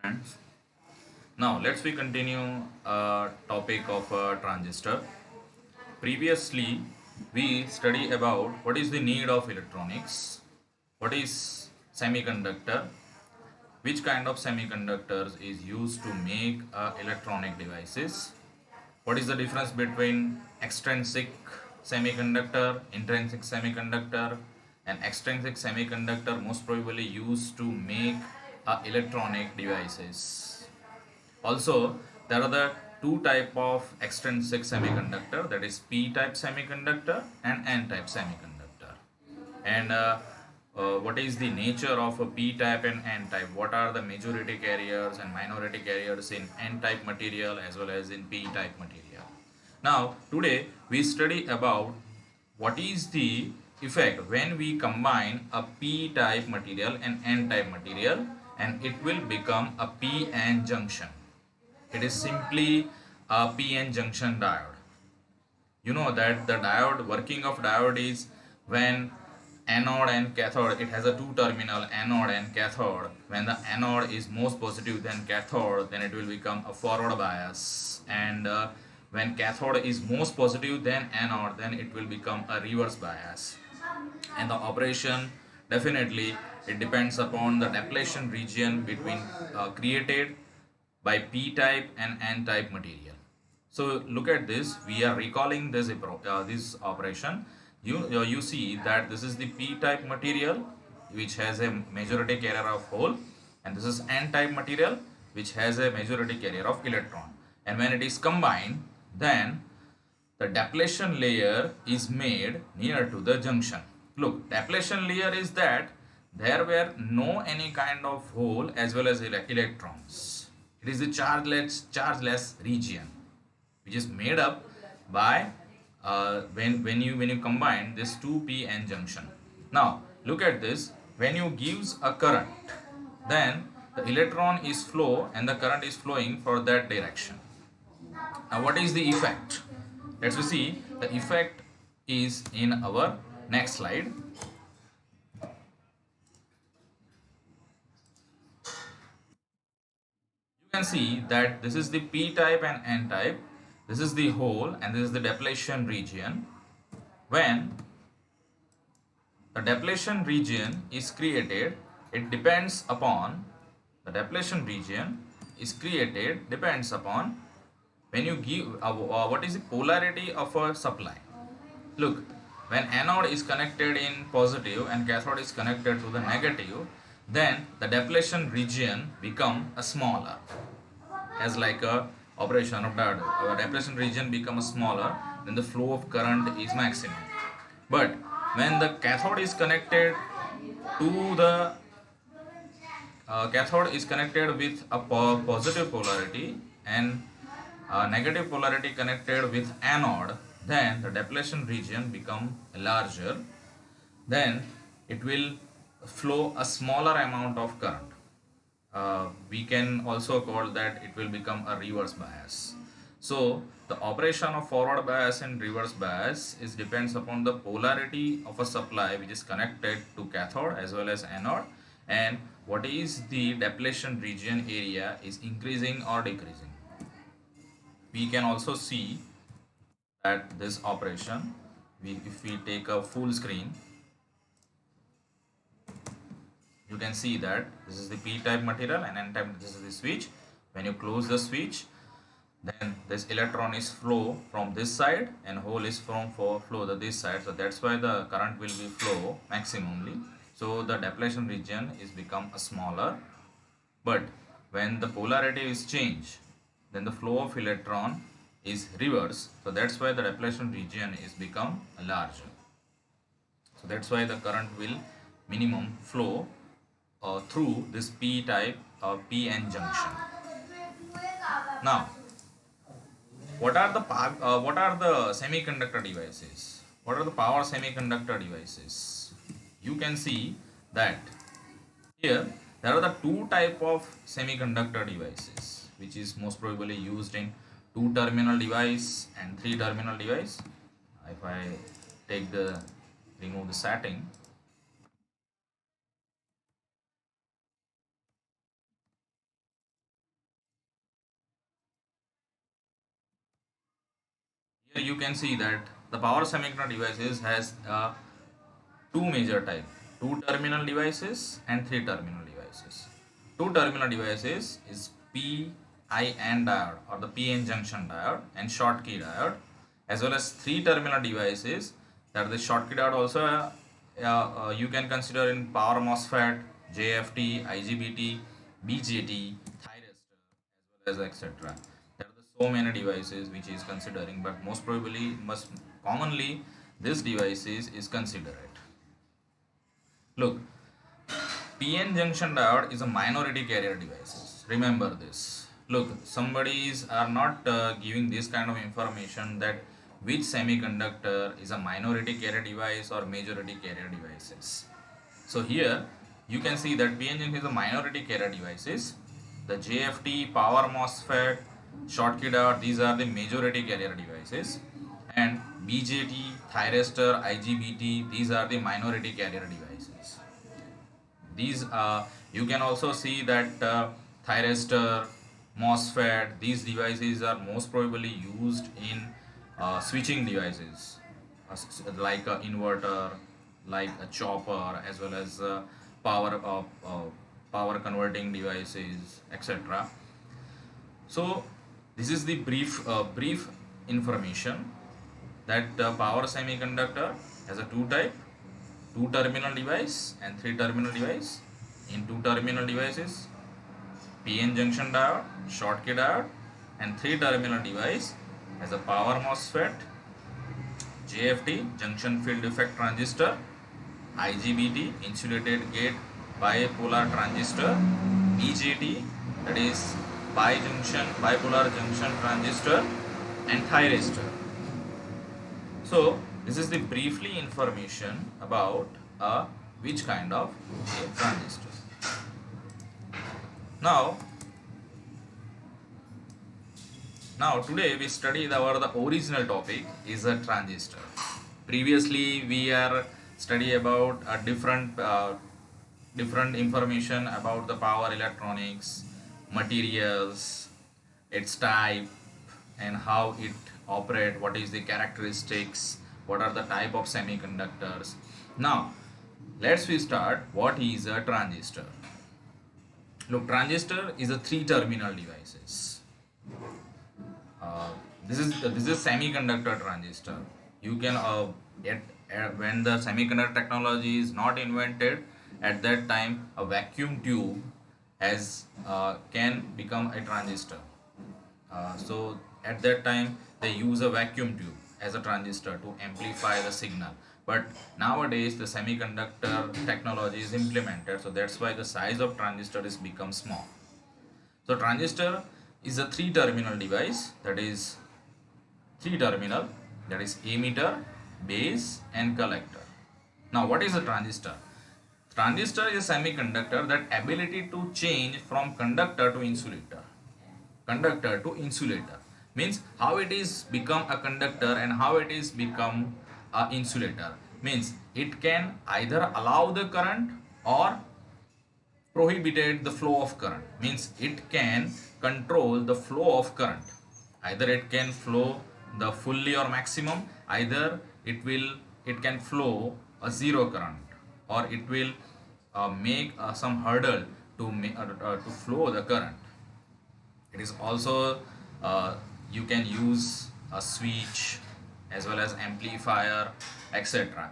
Friends. Now let's we continue topic of transistor. Previously, we study about what is the need of electronics, what is semiconductor, which kind of semiconductors is used to make electronic devices, what is the difference between extrinsic semiconductor, intrinsic semiconductor, and extrinsic semiconductor most probably used to make electronic devices. Also, there are the two type of extrinsic semiconductor, that is P type semiconductor and N type semiconductor. And what is the nature of a P type and N type? What are the majority carriers and minority carriers in N type material as well as in P type material? Now, today we study about what is the effect when we combine a P type material and N type material, and it will become a PN junction. It is simply a PN junction diode. You know that the diode, working of diode is when anode and cathode, it has a two terminal anode and cathode. When the anode is most positive than cathode, then it will become a forward bias, and when cathode is most positive than anode, then it will become a reverse bias. And the operation, definitely it depends upon the depletion region between created by P type and N type material. So look at this. We are recalling this operation. You see that this is the P type material which has a majority carrier of hole, and this is N type material which has a majority carrier of electron. And when it is combined, then the depletion layer is made near to the junction. Look, depletion layer is that there were no any kind of hole as well as electrons. It is the chargeless region which is made up by when you combine this two p-n junction. Now look at this. When you gives a current, then the electron is flow and the current is flowing for that direction. Now what is the effect? Let's see. The effect is in our next slide. You can see that this is the P type and N type. This is the hole and this is the depletion region. When the depletion region is created, it depends upon the depletion region is created depends upon when you give what is the polarity of a supply. Look, when anode is connected in positive and cathode is connected to the negative, then the depletion region become a smaller, as like a operation of diode. Our depletion region becomes smaller, then the flow of current is maximum. But when the cathode is connected to the cathode is connected with a positive polarity and negative polarity connected with anode, then the depletion region become larger. Then it will flow a smaller amount of current. We can also call that it will become a reverse bias. So the operation of forward bias and reverse bias is depends upon the polarity of a supply which is connected to cathode as well as anode, and what is the depletion region area is increasing or decreasing. We can also see that this operation, if we take a full screen, you can see that this is the p-type material and n-type, this is the switch. When you close the switch, then this electron is flow from this side and hole is from flow to this side, so that's why the current will be flow maximally. So the depletion region is become a smaller. But when the polarity is changed, then the flow of electron is reverse, so that's why the depletion region is become larger. So that's why the current will minimum flow through this p type p-n junction. Now what are the semiconductor devices? What are the power semiconductor devices? You can see that here there are the two type of semiconductor devices which is most probably used in two terminal device and three terminal device. If I take the remove the setting, you can see that the power semiconductor devices has two major type, two terminal devices and three terminal devices. Two terminal devices is PIN diode or the PN junction diode and Schottky diode, as well as three terminal devices that are the Schottky diode also you can consider in power MOSFET, JFT, IGBT, BJT, thyristor, as well as etc. There are the so many devices which is considering, but most probably, most commonly, this devices is considered. Look, PN junction diode is a minority carrier devices. Remember this. Look, somebody's are not giving this kind of information that which semiconductor is a minority carrier device or majority carrier devices. So here you can see that PN junction is a minority carrier devices. The JFT, power MOSFET, Schottky diode, these are the majority carrier devices, and BJT, thyristor, IGBT, these are the minority carrier devices. These you can also see that thyristor, MOSFET, these devices are most probably used in switching devices like a inverter, like a chopper, as well as power converting devices, etc. So this is the brief information that power semiconductor has a two type, two terminal device and three terminal device. In two terminal devices, PN junction diode, Schottky diode, and three terminal device has a power MOSFET, JFT, junction field effect transistor, IGBT, insulated gate bipolar transistor, BJT, that is bipolar junction transistor, and thyristor. So this is the briefly information about which kind of a transistor. Now today we study the original topic is a transistor. Previously we are study about a different information about the power electronics, materials, its type, and how it operate, what is the characteristics, what are the type of semiconductors. Now let's we start what is a transistor. Look, transistor is a three terminal devices. This is semiconductor transistor. You can when the semiconductor technology is not invented, at that time a vacuum tube has can become a transistor. So at that time they use a vacuum tube as a transistor to amplify the signal. But nowadays the semiconductor technology is implemented, so that's why the size of transistor is become small. So transistor is a three terminal device, that is emitter, base, and collector. Now what is a transistor? Transistor is a semiconductor that ability to change from conductor to insulator. Conductor to insulator means how it is become a conductor and how it is become a insulator. Means it can either allow the current or prohibited the flow of current. Means it can control the flow of current. Either it can flow the fully or maximum, either it can flow a zero current, or it will make some hurdle to flow the current. It is also you can use a switch as well as amplifier, etc.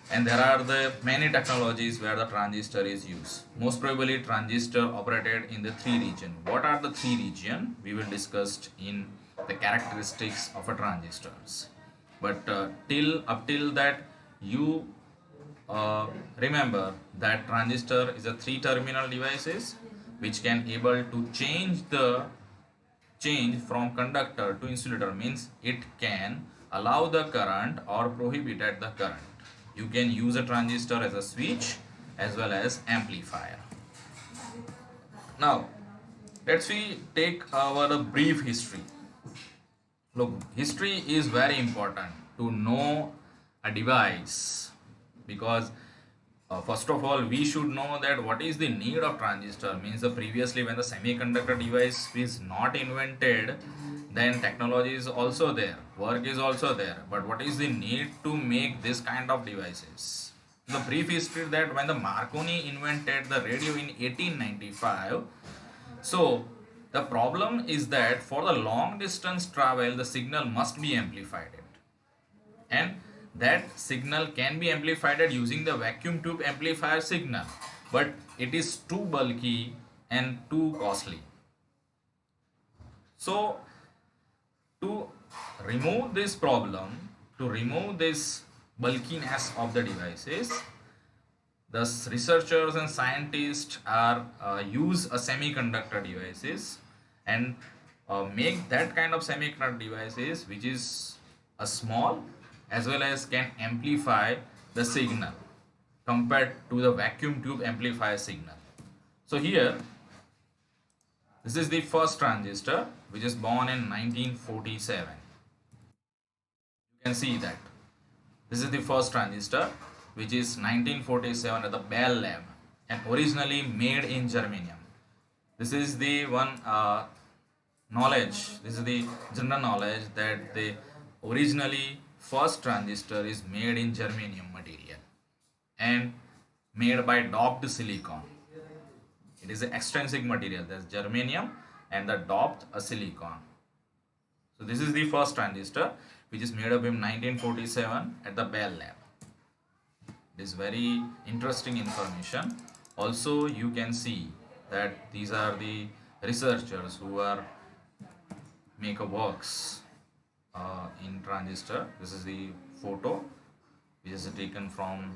And there are the many technologies where the transistor is used. Most probably transistor operated in the three region. What are the three region? We will discuss in the characteristics of a transistors. But up till that you remember that transistor is a three terminal devices which can able to change from conductor to insulator. Means it can allow the current or prohibit the current. You can use a transistor as a switch as well as amplifier. Now let's we take our brief history. Look, history is very important to know a device, because first of all we should know that what is the need of transistor. Means previously when the semiconductor device is not invented, then technology is also there, work is also there, but what is the need to make this kind of devices? The brief history that when the Marconi invented the radio in 1895, so the problem is that for the long distance travel the signal must be amplified, and that signal can be amplified using the vacuum tube amplifier signal, but it is too bulky and too costly. So to remove this problem, to remove this bulkiness of the devices, the researchers and scientists are use a semiconductor devices and make that kind of semiconductor devices which is a small as well as can amplify the signal compared to the vacuum tube amplifier signal. So here this is the first transistor which is born in 1947. You can see that this is the first transistor which is 1947 at the Bell Lab and originally made in germanium. This is the one knowledge, this is the general knowledge that the originally first transistor is made in germanium material and made by doped silicon. It is an extrinsic material, that's germanium and the doped silicon. So this is the first transistor which is made up in 1947 at the Bell Lab. It is very interesting information. Also you can see that these are the researchers who are make a works in transistor. This is the photo which is taken from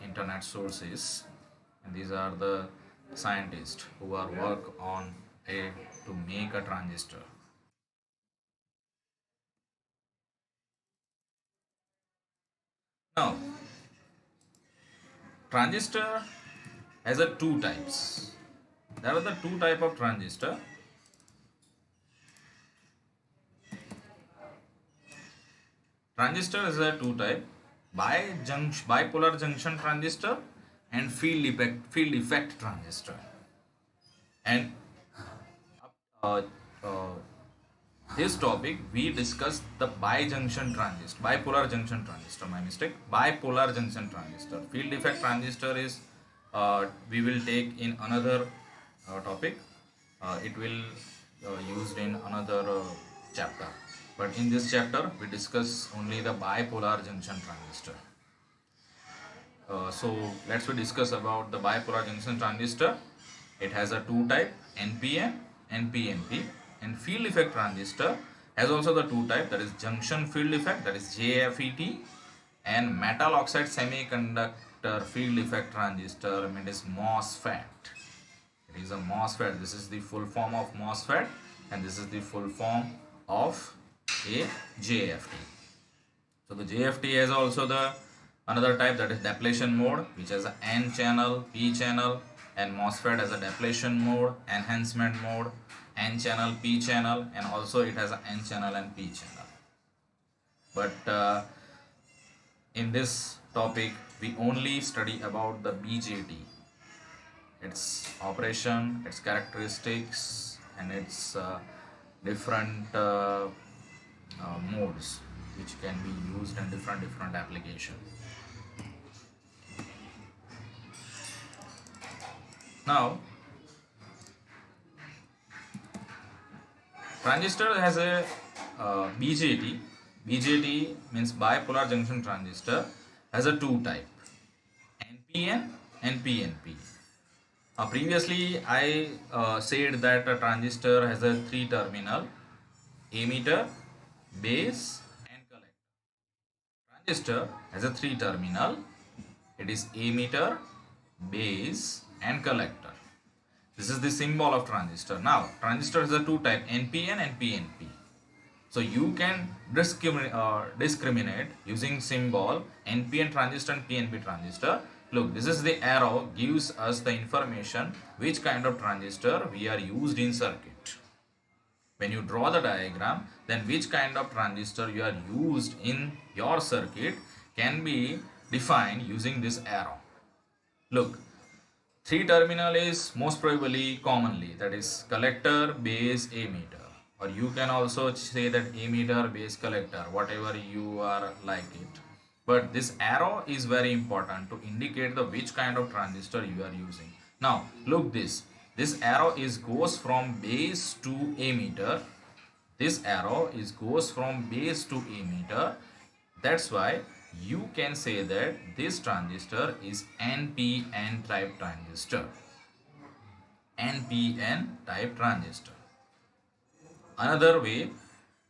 internet sources, and these are the scientists who are work on to make a transistor. Now transistor has a two types. There are the two type of transistor. Transistor is a two type: bipolar junction transistor and field effect transistor. And uh, uh, this topic we discussed the bipolar junction transistor. My mistake. Bipolar junction transistor. Field effect transistor is we will take in another topic. It will used in another chapter. But in this chapter we discuss only the bipolar junction transistor. So let's we discuss about the bipolar junction transistor. It has a two type, NPN and PNP. And field effect transistor has also the two type, that is junction field effect, that is JFET, and metal oxide semiconductor field effect transistor, it is MOSFET. It is a MOSFET. This is the full form of MOSFET and this is the full form of a JFT. So the JFT has also the another type, that is depletion mode, which has a N channel, P channel, and MOSFET has a depletion mode, enhancement mode, N channel, P channel, and also it has a N channel and P channel. But in this topic we only study about the BJT, its operation, its characteristics, and its different modes which can be used in different application. Now transistor has a BJT. BJT means bipolar junction transistor, has a two type, NPN and PNP. Previously I said that a transistor has a three terminal: emitter, base and collector. Transistor has a three terminal, it is emitter, base and collector. This is the symbol of transistor. Now transistor has a two type, NPN and PNP. So you can discriminate using symbol NPN transistor and PNP transistor. Look, this is the arrow gives us the information which kind of transistor we are used in circuit. When you draw the diagram, then which kind of transistor you are used in your circuit can be defined using this arrow. Look, three terminal is most probably commonly, that is collector, base, emitter. or you can also say that emitter, base, collector, whatever you are like it. But this arrow is very important to indicate the which kind of transistor you are using. Now look this arrow is goes from base to emitter. This arrow is goes from base to emitter. That's why you can say that this transistor is NPN type transistor. NPN type transistor. Another way,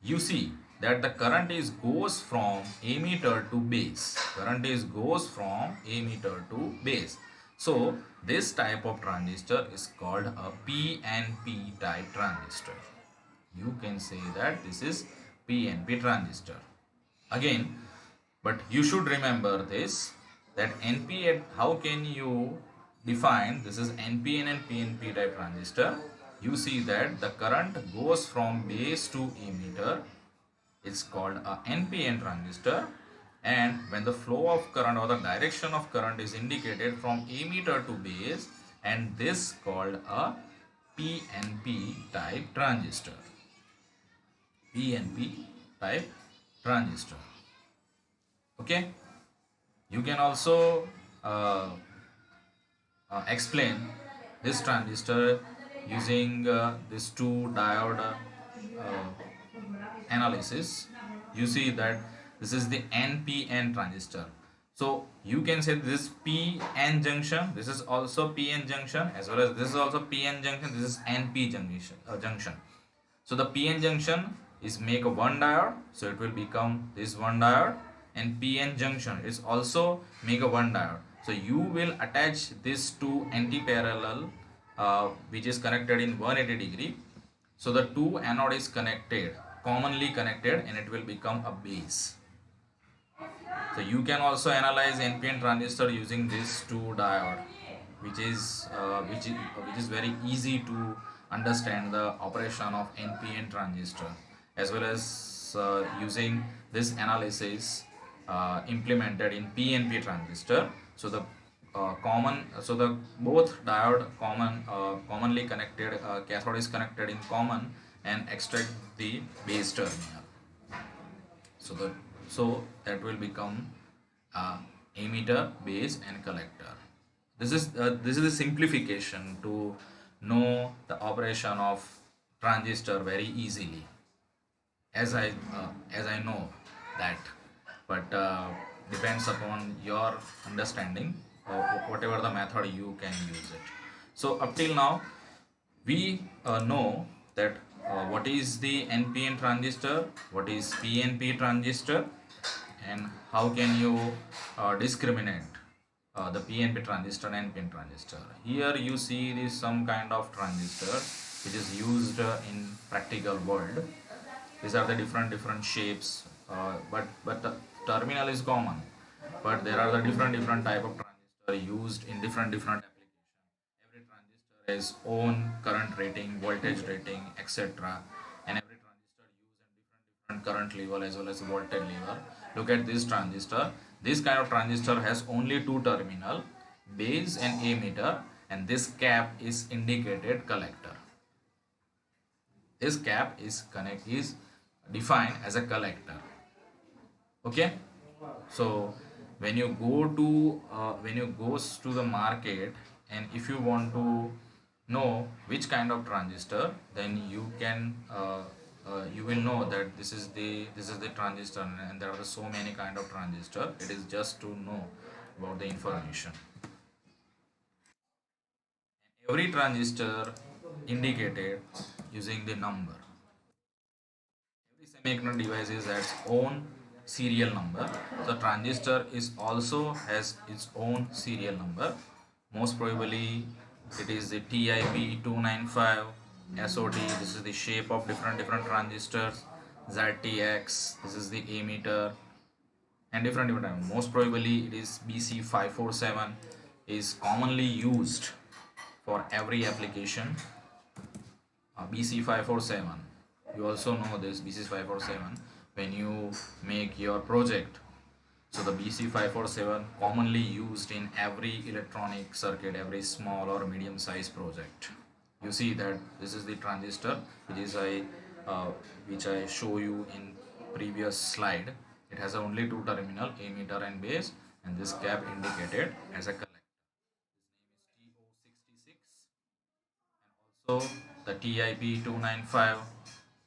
you see that the current is goes from emitter to base. Current is goes from emitter to base. So this type of transistor is called a PNP type transistor. You can say that this is PNP transistor. Again, but you should remember this, that NPN, how can you define this is NPN and PNP type transistor? You see that the current goes from base to emitter. It's called a NPN transistor, and when the flow of current or the direction of current is indicated from emitter to base, and this called a PNP type transistor. PNP type transistor. Okay, you can also explain this transistor using this two diode analysis. You see that this is the NPN transistor. So you can say this PN junction, this is also PN junction, as well as this is also PN junction, this is NP junction. So the PN junction is make a one diode, so it will become this one diode, and PN junction is also make a one diode. So you will attach this two anti-parallel which is connected in 180 degree. So the two anode is connected, commonly connected, and it will become a base. So you can also analyze NPN transistor using this two diode, which is very easy to understand the operation of NPN transistor, as well as using this analysis implemented in PNP transistor. So the both diode commonly connected, cathode is connected in common and extract the base terminal. So that will become emitter, base, and collector. This is the simplification to know the operation of transistor very easily, as I know that, but depends upon your understanding or whatever the method you can use it. So up till now we know that what is the NPN transistor, what is PNP transistor, and how can you discriminate the PNP transistor and NPN transistor. Here you see this some kind of transistor which is used in practical world. These are the different shapes, but the terminal is common, but there are the different type of transistor used in different applications. Every transistor has own current rating, voltage rating, etc., and every transistor used in different current level as well as voltage level. Look at this transistor. This kind of transistor has only two terminal, base and emitter, and this cap is indicated collector. This cap is defined as a collector. Okay, so when you go to goes to the market, and if you want to know which kind of transistor, then you can you will know that this is the transistor, and there are so many kind of transistor. It is just to know about the information. Every transistor indicated using the number. Every semiconductor device has its own serial number. The transistor is also has its own serial number. Most probably it is the TIP295 SOT. This is the shape of different transistors. ZTX, this is the emitter, and different. Most probably it is BC547 is commonly used for every application. BC547, you also know this BC547 when you make your project. So the BC547 commonly used in every electronic circuit, every small or medium size project. You see that this is the transistor which is uh, which I show you in previous slide. It has only two terminal, emitter and base, and this cap indicated as a collector. His name is TO66, and also the TIP295,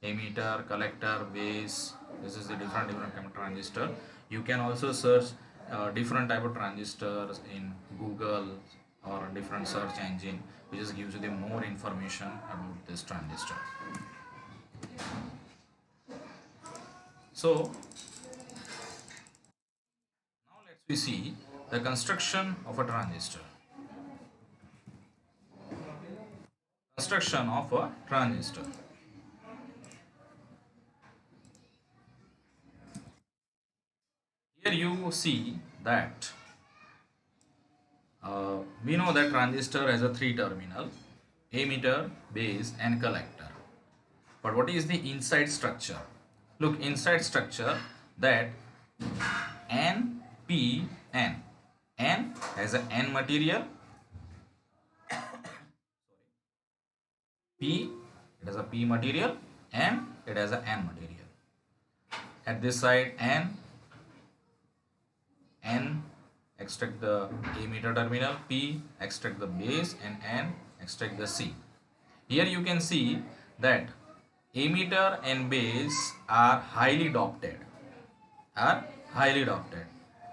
emitter, collector, base. This is the different kind of transistor. You can also search different type of transistors in Google or different search engine, which just gives you the more information about this transistor. So now let's we see the construction of a transistor. Construction of a transistor. Here you see that we know that transistor has a three terminal, emitter, base and collector. But what is the inside structure? Look, inside structure that N, P, N. N has a N material, P, it has a P material, and it has a N material. At this side, N extract the emitter terminal, P extract the base, and N extract the C. Here you can see that emitter and base are highly doped,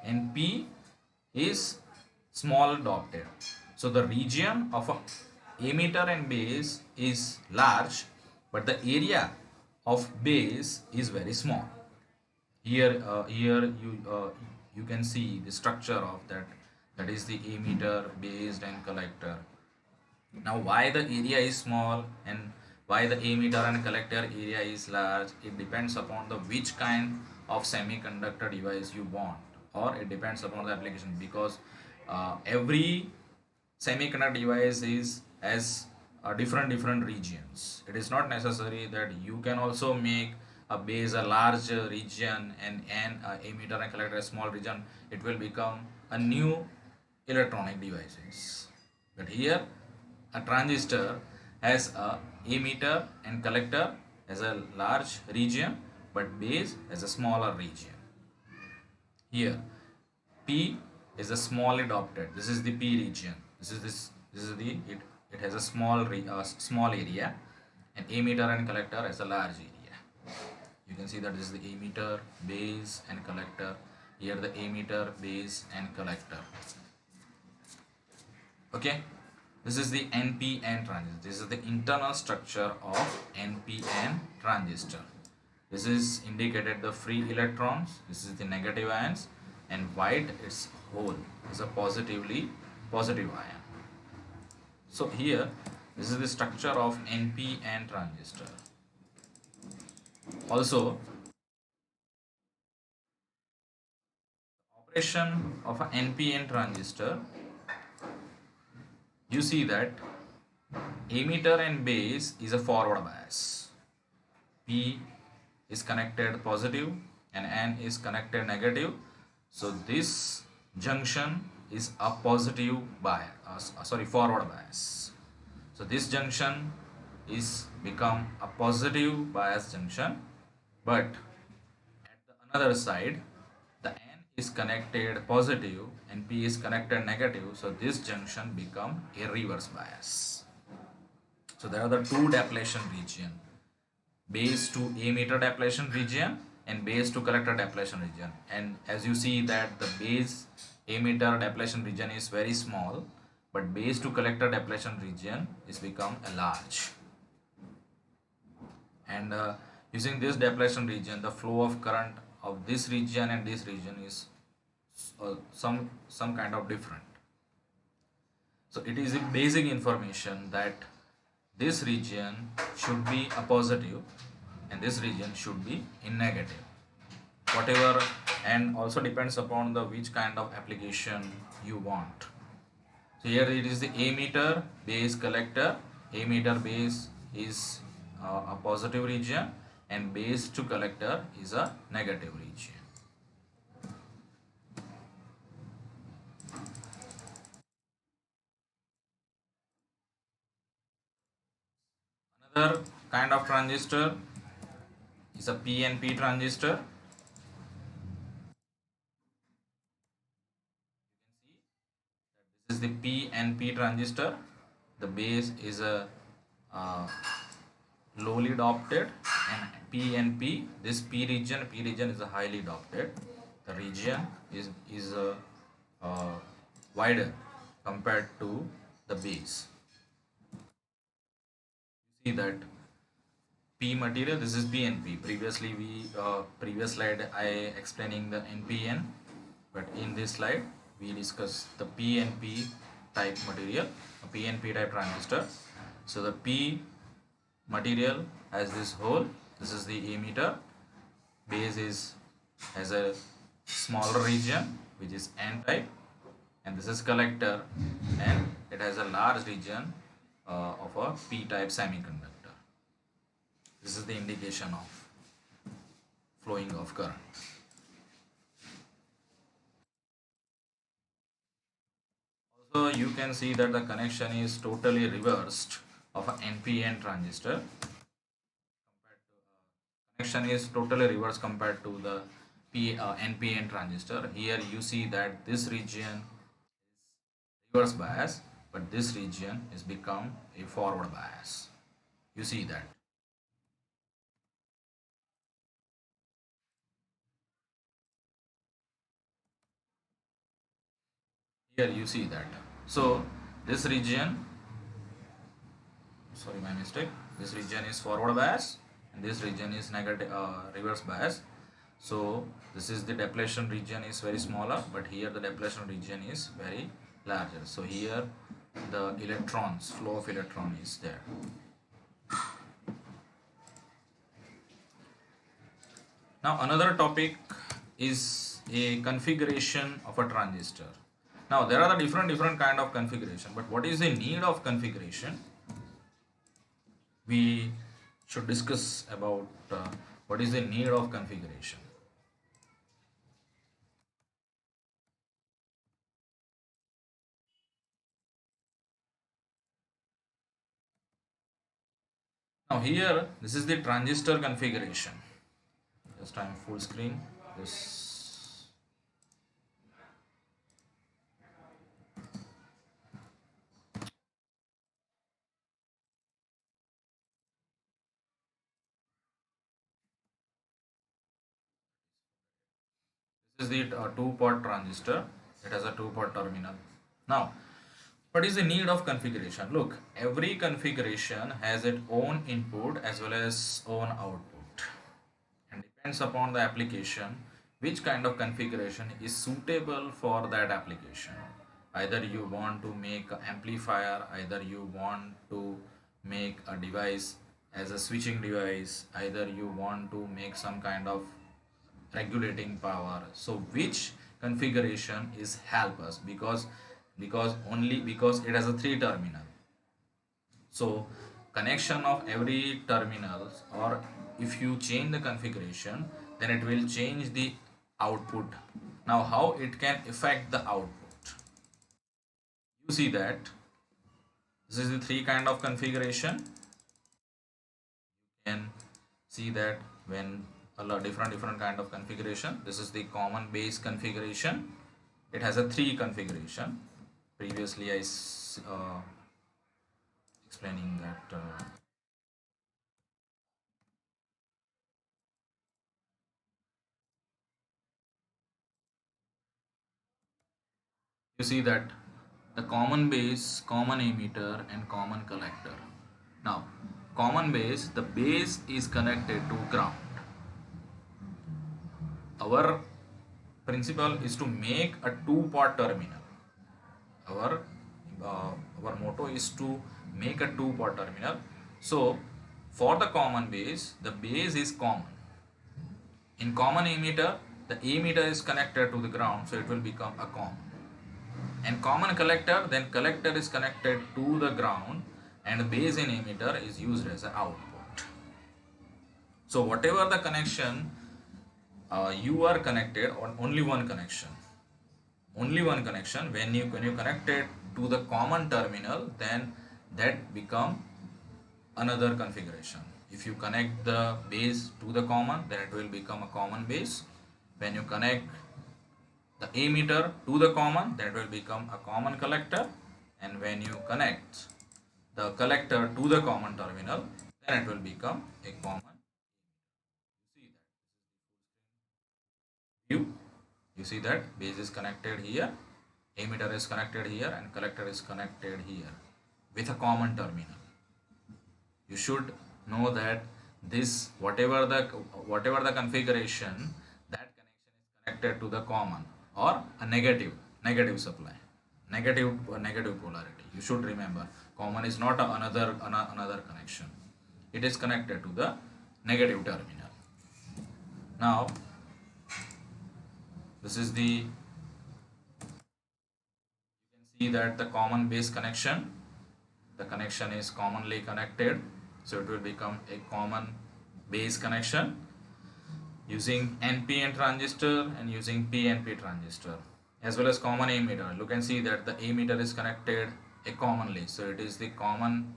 and P is small doped. So the region of a emitter and base is large, but the area of base is very small. Here you can see the structure of that, that is the emitter, base and collector. Now why the area is small and why the emitter and collector area is large, it depends upon the which kind of semiconductor device you want, or it depends upon the application, because every semiconductor device is as different regions. It is not necessary that you can also make a base a large region and an emitter and collector a small region. It will become a new electronic devices. But here a transistor has a emitter and collector as a large region, but base as a smaller region. Here P is a small adopted. This is the P region. This is the it has a small area, and emitter and collector has a large area. You can see that this is the emitter, base and collector. Here the emitter, base and collector. Okay, this is the NPN transistor. This is the internal structure of NPN transistor. This is indicated the free electrons. This is the negative ions, and white its whole is a positive ion. So here this is the structure of NPN transistor. Also, operation of an NPN transistor, you see that emitter and base is a forward bias. P is connected positive and N is connected negative. So this junction is a positive bias, forward bias. So this junction is become a positive bias junction, but at the another side the N is connected positive and P is connected negative, so this junction become a reverse bias. So there are the two depletion region, base to emitter depletion region and base to collector depletion region. And as you see that the base emitter depletion region is very small, but base to collector depletion region is become a large. And using this depletion region, the flow of current of this region and this region is some kind of different. So it is a basic information that this region should be a positive and this region should be in negative, whatever, and also depends upon the which kind of application you want. So here it is the emitter, base, collector. Emitter, base is a positive region and base to collector is a negative region. Another kind of transistor is a PNP transistor. This is the PNP transistor. The base is a uh, lowly doped, and PNP, this P region is a highly doped. The region is wider compared to the base. You see that P material, this is PNP. Previously we previous slide I explaining the NPN, but in this slide we discuss the PNP type material, a PNP type transistor. So the P material has this hole, this is the emitter, base is has a smaller region which is N type, and this is collector, and it has a large region of a P type semiconductor. This is the indication of flowing of current. Also you can see that the connection is totally reversed of an NPN transistor. Connection is totally reversed compared to the NPN transistor. Here you see that this region is reverse bias, but this region is become a forward bias. You see that. Here you see that. So this region, sorry my mistake, this region is forward bias and this region is negative reverse bias. So this is the depletion region is very smaller, but here the depletion region is very larger. So here the electrons, flow of electron is there. Now another topic is a configuration of a transistor. Now there are the different kind of configuration, but what is the need of configuration? We should discuss about what is the need of configuration. Now here this is the transistor configuration. Just I'm full screen this. This is the two-pot transistor. It has a two-pot terminal. Now what is the need of configuration? Look, every configuration has its own input as well as own output, and depends upon the application which kind of configuration is suitable for that application. Either you want to make an amplifier, either you want to make a device as a switching device, either you want to make some kind of regulating power. So which configuration is help us, because only because it has a three terminal. So connection of every terminals, or if you change the configuration, then it will change the output. Now how it can affect the output? You see that this is the three kind of configuration. You can see that when a lot different kind of configuration. This is the common base configuration. It has a three configuration. Previously I explaining that you see that the common base, common emitter and common collector. Now common base, the base is connected to ground. Our principle is to make a two-pot terminal. Our our motto is to make a two-pot terminal. So for the common base, the base is common. In common emitter, the emitter is connected to the ground, so it will become a common. And common collector, then collector is connected to the ground, and the base in emitter is used as an output. So whatever the connection you are connected on only one connection. Only one connection. When you connect it to the common terminal, then that become another configuration. If you connect the base to the common, then it will become a common base. When you connect the ammeter to the common, that will become a common collector. And when you connect the collector to the common terminal, then it will become a common. See that view. You see that base is connected here, ammeter is connected here, and collector is connected here with a common terminal. You should know that this whatever the configuration, that connection is connected to the common or a negative supply, negative polarity. You should remember common is not another connection. It is connected to the negative terminal. Now this is the, see that the common base connection, the connection is commonly connected, so it will become a common base connection using NPN transistor and using PNP transistor, as well as common ammeter. You can see that the ammeter is connected a commonly, so it is the common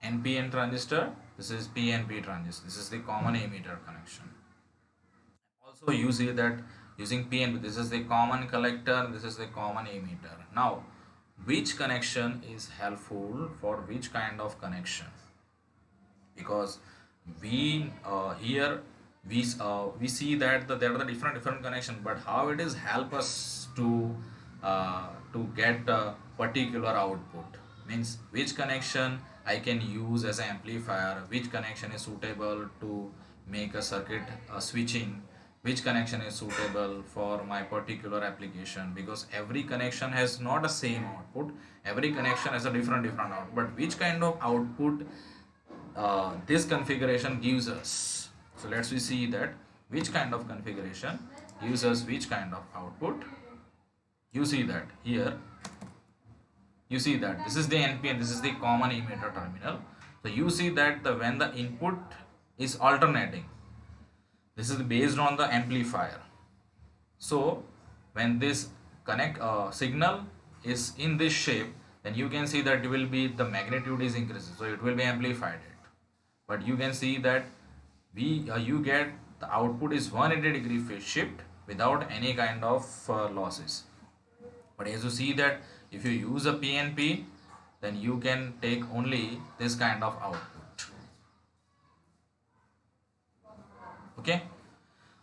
NPN transistor, this is PNP transistor, this is the common ammeter connection. Also you see that using PNP, this is the common collector, this is the common ammeter. Now which connection is helpful for which kind of connection? Because we here we see that there are the different connection, but how it is help us to get a particular output, means which connection I can use as an amplifier, which connection is suitable to make a circuit switching, which connection is suitable for my particular application, because every connection has not a same output, every connection has a different output, but which kind of output this configuration gives us. So let's we see that which kind of configuration gives us which kind of output. You see that here, you see that this is the NPN, this is the common emitter terminal. So you see that when the input is alternating, this is based on the amplifier. So when this connect signal is in this shape, then you can see that it will be, the magnitude is increasing, so it will be amplified. But you can see that you get the output is 180-degree phase shift without any kind of losses. But as you see that if you use a PNP, then you can take only this kind of output. Okay.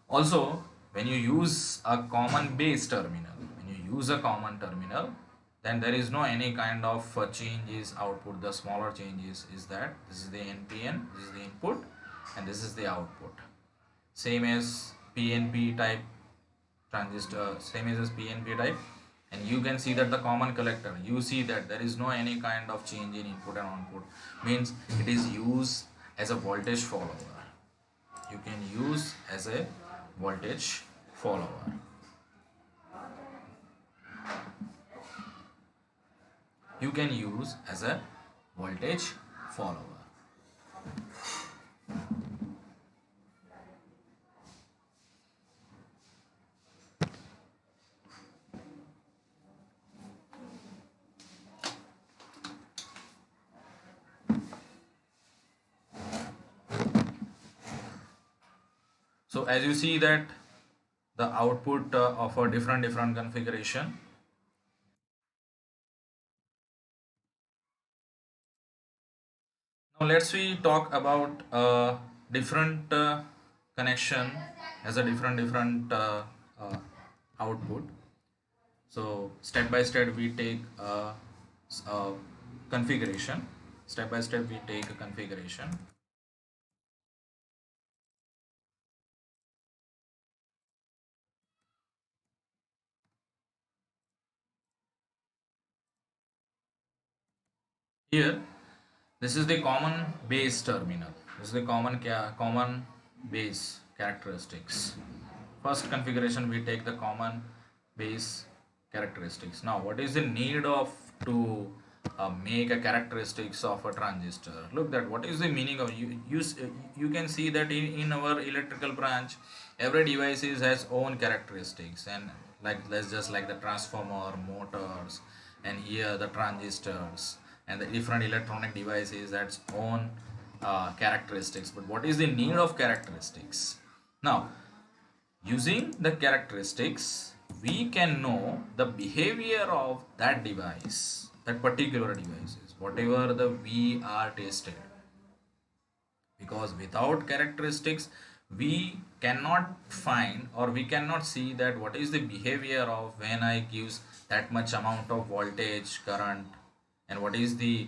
Also, when you use a common base terminal, then there is no any kind of changes output. The smaller changes is that this is the NPN, this is the input, and this is the output. Same as PNP type transistor, same as PNP type. And you can see that the common collector, you see that there is no any kind of change in input and output, means it is used as a voltage follower. You can use as a voltage follower. You can use as a voltage follower. So as you see that the output of a different configuration. Now let's we talk about different connection as a different output. So step by step we take a configuration. Step by step we take a configuration. Here, this is the common base terminal. This is the common base characteristics. First configuration we take the common base characteristics. Now, what is the need of to make a characteristics of a transistor? Look that what is the meaning of you can see that in our electrical branch, every device has own characteristics, and like let's just like the transformer, motors, and here the transistors and the different electronic devices that's own characteristics, but what is the need of characteristics? Now, using the characteristics, we can know the behavior of that device, that particular devices, whatever the we are tested. Because without characteristics, we cannot find or we cannot see that what is the behavior of when I gives that much amount of voltage current, and what is the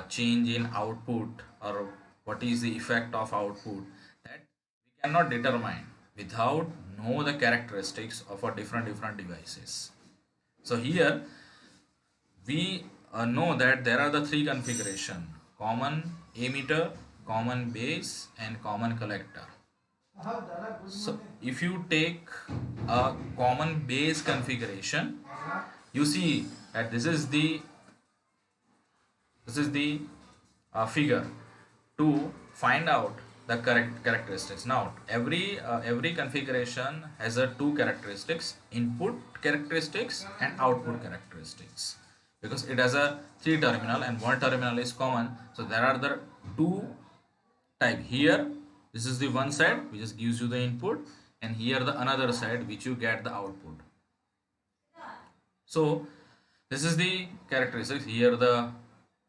change in output, or what is the effect of output, that we cannot determine without know the characteristics of a different devices. So here we know that there are the three configuration: common emitter, common base, and common collector. So if you take a common base configuration, you see that this is the figure to find out the correct characteristics. Now every configuration has a two characteristics: input characteristics and output characteristics, because it has a three terminal and one terminal is common. So there are the two type. Here this is the one side which just gives you the input, and here the another side which you get the output. So this is the characteristics. Here the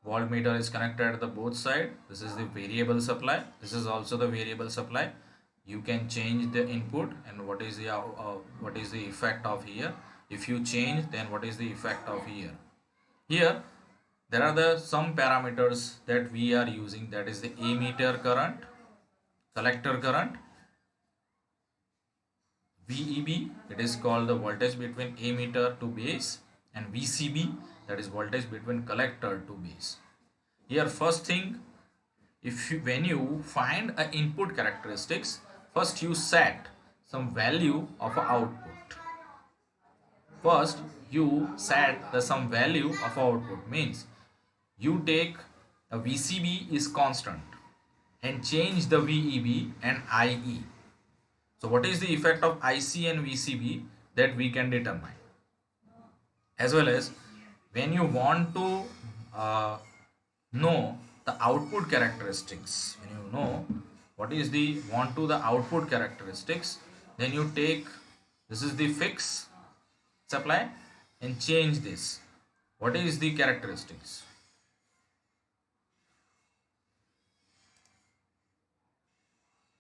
voltmeter is connected at the both side. This is the variable supply. This is also the variable supply. You can change the input, and what is the effect of here. If you change, then what is the effect of here. Here there are the some parameters that we are using, that is the emitter current, collector current, VEB, it is called the voltage between emitter to base, and VCB, that is voltage between collector to base. Here first thing, when you find a input characteristics, first you set some value of a output. First you set the some value of output, means you take a VCB is constant and change the VEB and IE. So what is the effect of IC and VCB, that we can determine. As well as when you want to know the output characteristics, when you know what is the want to the output characteristics, then you take, this is the fixed supply, and change this. What is the characteristics?